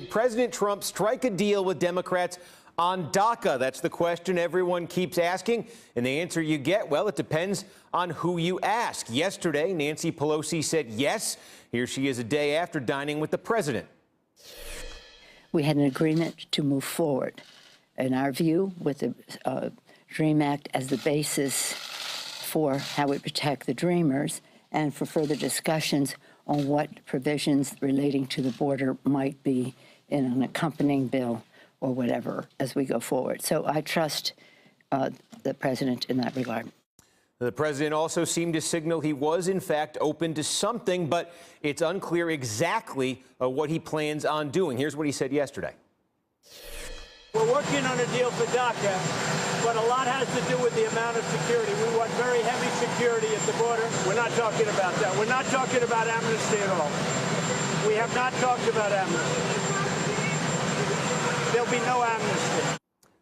did President Trump strike a deal with Democrats on DACA? That's the question everyone keeps asking. And the answer you get, well, it depends on who you ask. Yesterday, Nancy Pelosi said yes. Here she is a day after dining with the president. We had an agreement to move forward, in our view, with the DREAM Act as the basis for how we protect the Dreamers, and for further discussions on what provisions relating to the border might be in an accompanying bill or whatever as we go forward. So I trust the president in that regard. The president also seemed to signal he was, in fact, open to something, but it's unclear exactly what he plans on doing. Here's what he said yesterday. We're working on a deal for DACA, but a lot has to do with the amount of security. We want very heavy security at the border. We're not talking about that. We're not talking about amnesty at all. We have not talked about amnesty. There'll be no amnesty.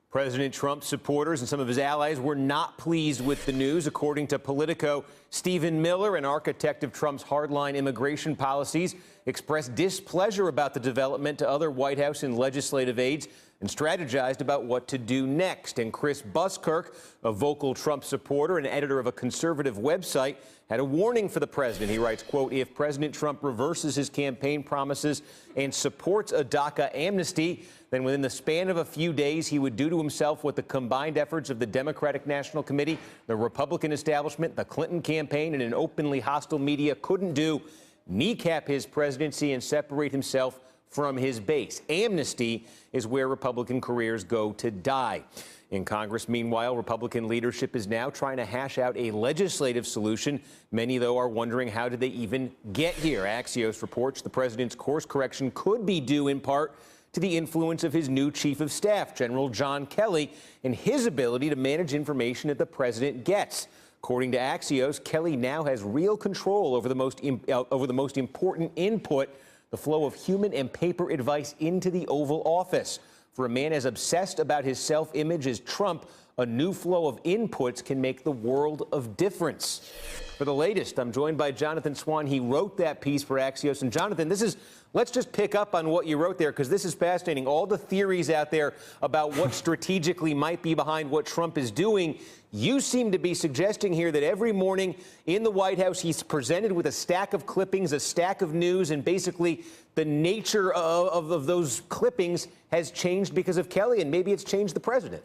President Trump's supporters and some of his allies were not pleased with the news. According to Politico, Stephen Miller, an architect of Trump's hardline immigration policies, expressed displeasure about the development to other White House and legislative aides and strategized about what to do next. And Chris Buskirk, a vocal Trump supporter and editor of a conservative website, had a warning for the president. He writes, quote, if President Trump reverses his campaign promises and supports a DACA amnesty, then within the span of a few days, he would do to himself what the combined efforts of the Democratic National Committee, the Republican establishment, the Clinton campaign, and an openly hostile media couldn't do: kneecap his presidency and separate himself from his base. Amnesty is where Republican careers go to die. In Congress, meanwhile, Republican leadership is now trying to hash out a legislative solution. Many, though, are wondering, how did they even get here? Axios reports the president's course correction could be due in part to the influence of his new chief of staff, General John Kelly, and his ability to manage information that the president gets. According to Axios, Kelly now has real control over the most important input, the flow of human and paper advice into the Oval Office. For a man as obsessed about his self-image as Trump, a new flow of inputs can make the world of difference. For the latest, I'm joined by Jonathan Swan. He wrote that piece for Axios. And Jonathan, let's just pick up on what you wrote there, because this is fascinating. All the theories out there about what strategically might be behind what Trump is doing. You seem to be suggesting here that every morning in the White House, he's presented with a stack of clippings, a stack of news, and basically the nature of those clippings has changed because of Kelly, and maybe it's changed the president.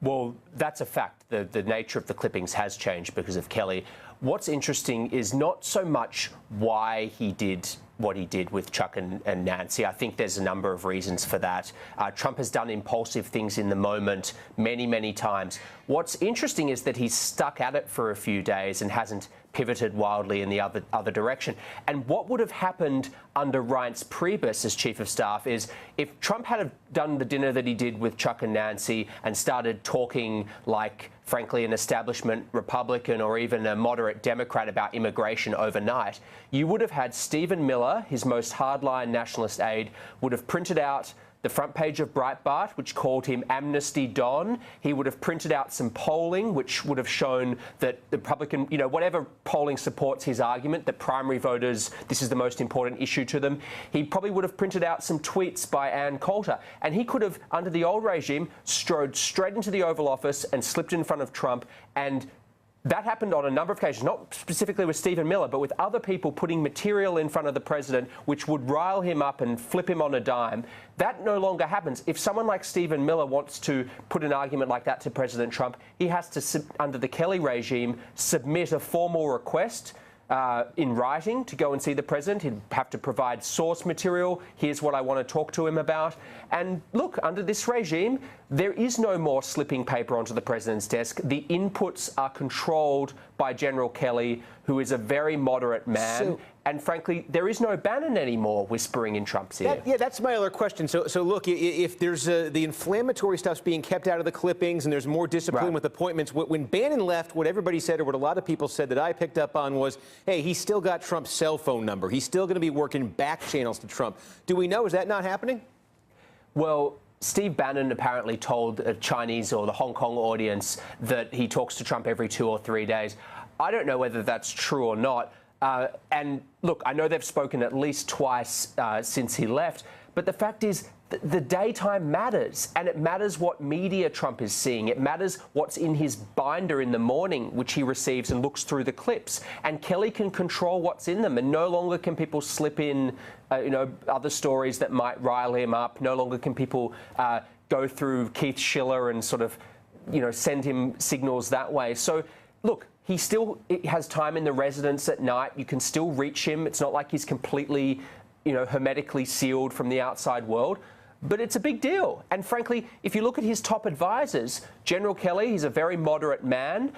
Well, that's a fact. The nature of the clippings has changed because of Kelly. What's interesting is not so much why he did what he did with Chuck and Nancy. I think there's a number of reasons for that. Trump has done impulsive things in the moment many, many times. What's interesting is that he's stuck at it for a few days and hasn't pivoted wildly in the other direction. And what would have happened under Reince Priebus as chief of staff is if Trump had done the dinner that he did with Chuck and Nancy and started talking like, frankly, an establishment Republican or even a moderate Democrat about immigration overnight, you would have had Stephen Miller, his most hardline nationalist aide, would have printed out the front page of Breitbart, which called him Amnesty Don. He would have printed out some polling, which would have shown that the Republican, whatever polling supports his argument, that primary voters, this is the most important issue to them. He probably would have printed out some tweets by Ann Coulter. And he could have, under the old regime, strode straight into the Oval Office and slipped in front of Trump. And that happened on a number of occasions, not specifically with Stephen Miller, but with other people putting material in front of the president which would rile him up and flip him on a dime. That no longer happens. If someone like Stephen Miller wants to put an argument like that to President Trump, he has to, under the Kelly regime, submit a formal request in writing to go and see the president. He'd have to provide source material. Here's what I want to talk to him about. And look, under this regime, there is no more slipping paper onto the president's desk. The inputs are controlled by General Kelly, who is a very moderate man. And frankly, there is no Bannon anymore whispering in Trump's ear. Yeah, that's my other question. So look, if there's the inflammatory stuff's being kept out of the clippings and there's more discipline with appointments, when Bannon left, what everybody said, or what a lot of people said that I picked up on was, hey, he's still got Trump's cell phone number. He's still going to be working back channels to Trump. Do we know? Is that not happening? Well, Steve Bannon apparently told a Chinese or the Hong Kong audience that he talks to Trump every 2 or 3 days. I don't know whether that's true or not. And look, I know they've spoken at least twice since he left, But the fact is, the daytime matters, and it matters what media Trump is seeing. It matters what's in his binder in the morning, which he receives and looks through the clips. And Kelly can control what's in them, and no longer can people slip in, other stories that might rile him up. No longer can people go through Keith Schiller and sort of, send him signals that way. So, look, he still has time in the residence at night. You can still reach him. It's not like he's completely, hermetically sealed from the outside world. But it's a big deal. And frankly, if you look at his top advisors, General Kelly, he's a very moderate man,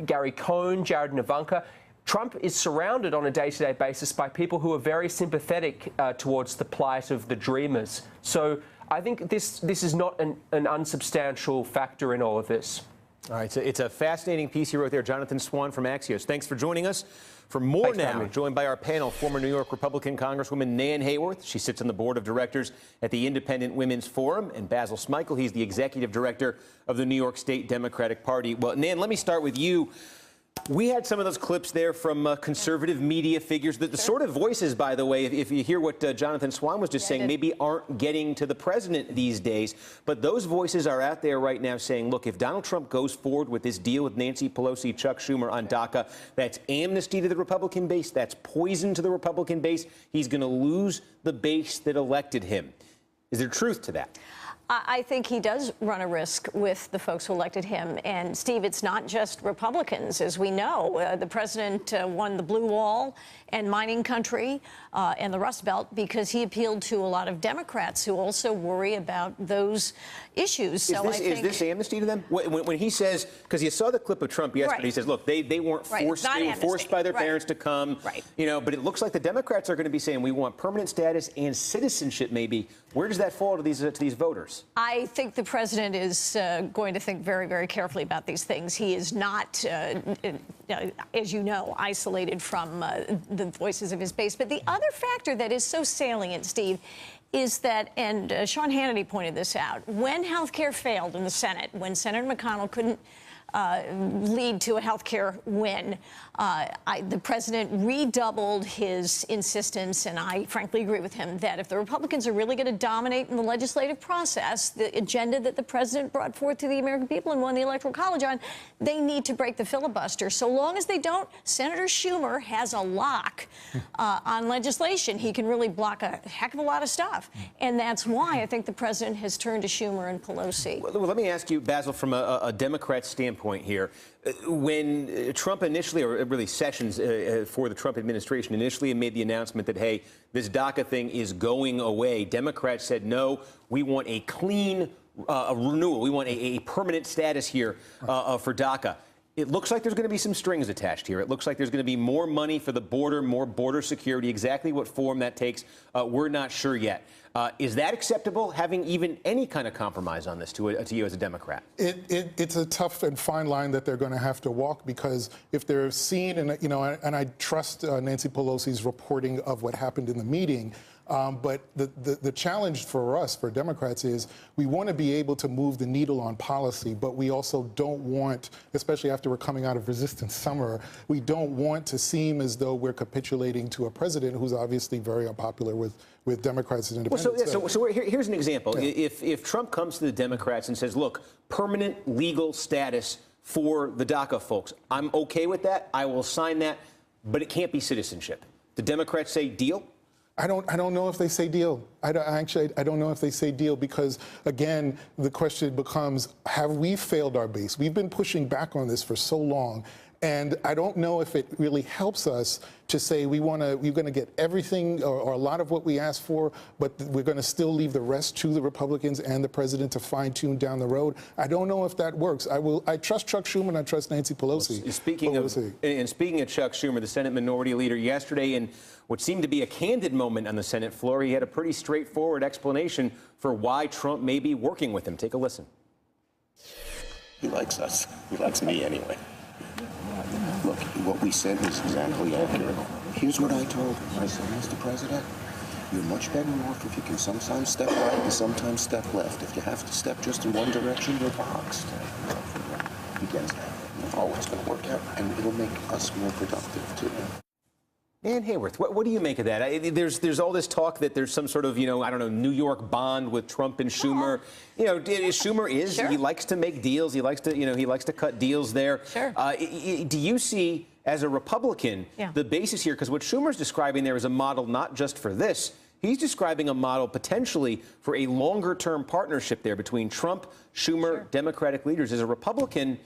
Gary Cohn, Jared and Ivanka, Trump is surrounded on a day-to-day basis by people who are very sympathetic towards the plight of the dreamers. So I think this is not an unsubstantial factor in all of this. All right, so it's a fascinating piece you wrote there, Jonathan Swan from Axios. Thanks for joining us. For more now, joined by our panel, former New York Republican Congresswoman Nan Hayworth. She sits on the board of directors at the Independent Women's Forum, and Basil Smikle. He's the executive director of the New York State Democratic Party. Well, Nan, let me start with you. We had some of those clips there from conservative media figures, the sort of voices, by the way, if you hear what Jonathan Swan was just saying, maybe aren't getting to the president these days. But those voices are out there right now saying, look, if Donald Trump goes forward with this deal with Nancy Pelosi, Chuck Schumer on DACA, that's amnesty to the Republican base. That's poison to the Republican base. He's going to lose the base that elected him. Is there truth to that? I think he does run a risk with the folks who elected him. And, Steve, it's not just Republicans. As we know, the president won the blue wall and mining country and the Rust Belt because he appealed to a lot of Democrats who also worry about those issues. Is this amnesty to them? When he says, because you saw the clip of Trump yesterday, he says, look, they weren't forced, they were forced by their parents to come. But it looks like the Democrats are going to be saying we want permanent status and citizenship maybe. Where does that fall to these voters? I think the president is going to think very, very carefully about these things. He is not, as you know, isolated from the voices of his base. But the other factor that is so salient, Steve, is that, and Sean Hannity pointed this out, when health care failed in the Senate, when Senator McConnell couldn't lead to a health care win, the president redoubled his insistence, and I frankly agree with him, that if the Republicans are really going to dominate in the legislative process, the agenda that the president brought forth to the American people and won the Electoral College on, they need to break the filibuster. So long as they don't, Senator Schumer has a lock on legislation. He can really block a heck of a lot of stuff. And that's why I think the president has turned to Schumer and Pelosi. Well, let me ask you, Basil, from a Democrat standpoint here. When Trump initially, or really Sessions for the Trump administration, initially made the announcement that, hey, this DACA thing is going away, Democrats said, no, we want a clean renewal. We want a permanent status here for DACA. It looks like there's going to be some strings attached here. It looks like there's going to be more money for the border, more border security. Exactly what form that takes, we're not sure yet. Is that acceptable, having even any kind of compromise on this to you as a Democrat? It's a tough and fine line that they're going to have to walk, because if they're seen, and I trust Nancy Pelosi's reporting of what happened in the meeting, but the challenge for us, for Democrats, is we want to be able to move the needle on policy, but we also don't want, especially after we're coming out of resistance summer, we don't want to seem as though we're capitulating to a president who's obviously very unpopular with Democrats and independents. So here's an example. Yeah. If Trump comes to the Democrats and says, look, permanent legal status for the DACA folks, I'm okay with that, I will sign that, but it can't be citizenship. The Democrats say deal? I don't know if they say deal. I don't know if they say deal, because, again, the question becomes, have we failed our base? We've been pushing back on this for so long, and I don't know if it really helps us to say we're going to get everything or a lot of what we asked for, but we're going to still leave the rest to the Republicans and the president to fine-tune down the road. I don't know if that works. I trust Chuck Schumer and I trust Nancy Pelosi. Well, speaking of Chuck Schumer, the Senate Minority Leader, yesterday in what seemed to be a candid moment on the Senate floor, he had a pretty straightforward explanation for why Trump may be working with him. Take a listen. He likes us. He likes me anyway. Look, what we said was exactly accurate. Here's what I told him. I said, Mr. President, you're much better off if you can sometimes step right and sometimes step left. If you have to step just in one direction, you're boxed. He gets that. Oh, it's going to work out, and it'll make us more productive, too. Ann Hayworth, what do you make of that? There's all this talk that there's some sort of, I don't know, New York bond with Trump and Schumer. Schumer is, Sure. He likes to make deals. He likes to, he likes to cut deals there. Sure. Do you see, as a Republican, the basis here? Because what Schumer's describing there is a model not just for this. He's describing a model potentially for a longer-term partnership there between Trump, Schumer, Democratic leaders. As a Republican,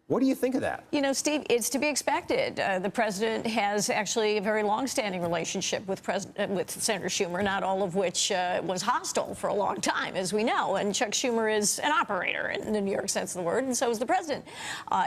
what do you think of that? Steve, it's to be expected. The president has actually a very long-standing relationship with Senator Schumer, not all of which was hostile for a long time, as we know. And Chuck Schumer is an operator in the New York sense of the word, and so is the president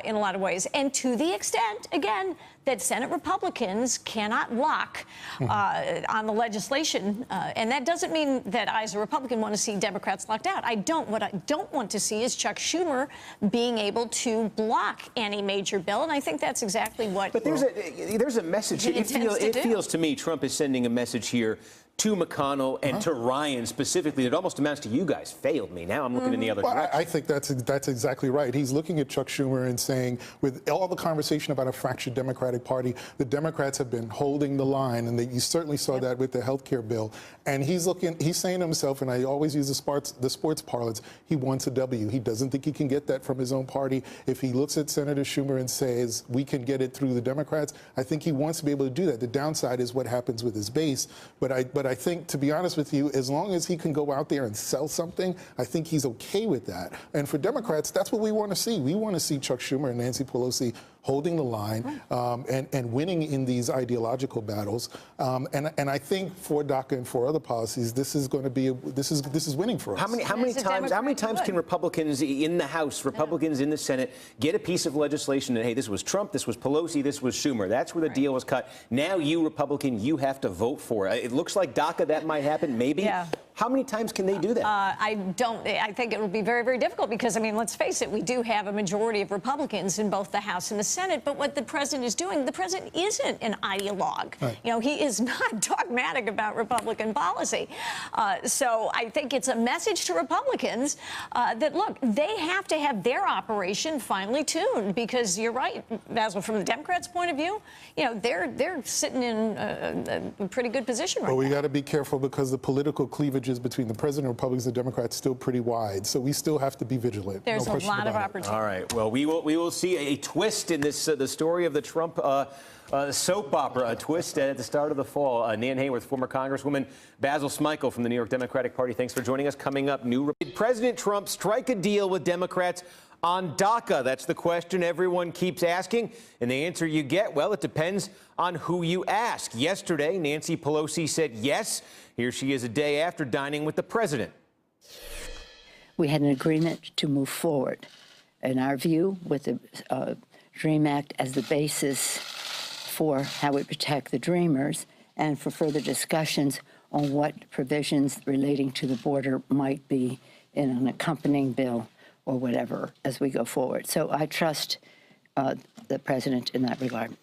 in a lot of ways. And to the extent, again, that Senate Republicans cannot lock on the legislation, and that doesn't mean that I, as a Republican, want to see Democrats locked out. What I don't want to see is Chuck Schumer being able to block any major bill, and I think that's exactly what. But there's a message. It feels to me Trump is sending a message here to McConnell and to Ryan specifically. It almost amounts to, you guys failed me. Now I'm looking in the other direction. I think that's exactly right. He's looking at Chuck Schumer and saying, with all the conversation about a fractured Democratic Party, the Democrats have been holding the line, and you certainly saw that with the health care bill. And he's saying to himself, and I always use the sports parlance, he wants a W. He doesn't think he can get that from his own party. If he looks at Senator Schumer and says, we can get it through the Democrats, I think he wants to be able to do that. The downside is what happens with his base. But I think, to be honest with you, as long as he can go out there and sell something, I think he's okay with that. And for Democrats, that's what we want to see. We want to see Chuck Schumer and Nancy Pelosi holding the line and winning in these ideological battles. And I think for DACA and for other policies, this is going to be this is winning for us. How many times can Republicans in the House, Republicans in the Senate, get a piece of legislation that, hey, this was Trump, this was Pelosi, this was Schumer. That's where the deal was cut. Now you, Republican, you have to vote for it. It looks like DACA, that might happen, maybe. Yeah. How many times can they do that? I think it will be very, very difficult because, I mean, let's face it, we do have a majority of Republicans in both the House and the Senate. But what the president is doing, the president isn't an ideologue. Right. He is not dogmatic about Republican policy. So I think it's a message to Republicans that, look, they have to have their operation finely tuned, because you're right, Basil, from the Democrats' point of view, they're sitting in a pretty good position right now. But we got to be careful because the political cleavages between the president, Republicans, and Democrats still pretty wide. So we still have to be vigilant. There's a lot of opportunity. All right. Well, we will see a twist in this the story of the Trump soap opera, a twist at the start of the fall. Ann Hayworth, former Congresswoman, Basil Smikle from the New York Democratic Party. Thanks for joining us. Coming up, did President Trump strike a deal with Democrats on DACA? That's the question everyone keeps asking. And the answer you get, well, it depends on who you ask. Yesterday, Nancy Pelosi said yes. Here she is a day after dining with the president. We had an agreement to move forward, in our view, with the DREAM Act as the basis for how we protect the Dreamers, and for further discussions on what provisions relating to the border might be in an accompanying bill or whatever as we go forward. So I trust the president in that regard.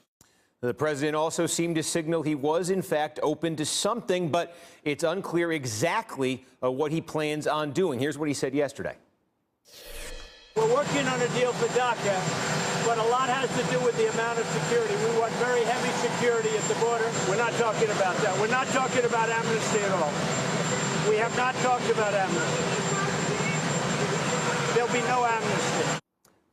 The president also seemed to signal he was, in fact, open to something, but it's unclear exactly what he plans on doing. Here's what he said yesterday. We're working on a deal for DACA, but a lot has to do with the amount of security. We want very heavy security at the border. We're not talking about that. We're not talking about amnesty at all. We have not talked about amnesty. There'll be no amnesty.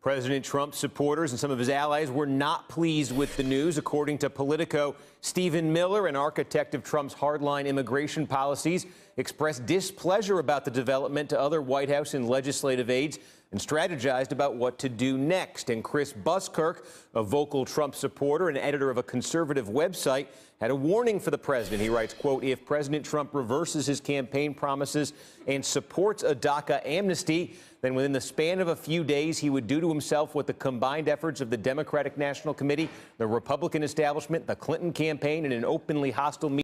President Trump's supporters and some of his allies were not pleased with the news. According to Politico, Stephen Miller, an architect of Trump's hardline immigration policies, expressed displeasure about the development to other White House and legislative aides and strategized about what to do next. And Chris Buskirk, a vocal Trump supporter and editor of a conservative website, had a warning for the president. He writes, quote, if President Trump reverses his campaign promises and supports a DACA amnesty, then within the span of a few days, he would do to himself what the combined efforts of the Democratic National Committee, the Republican establishment, the Clinton campaign, and an openly hostile media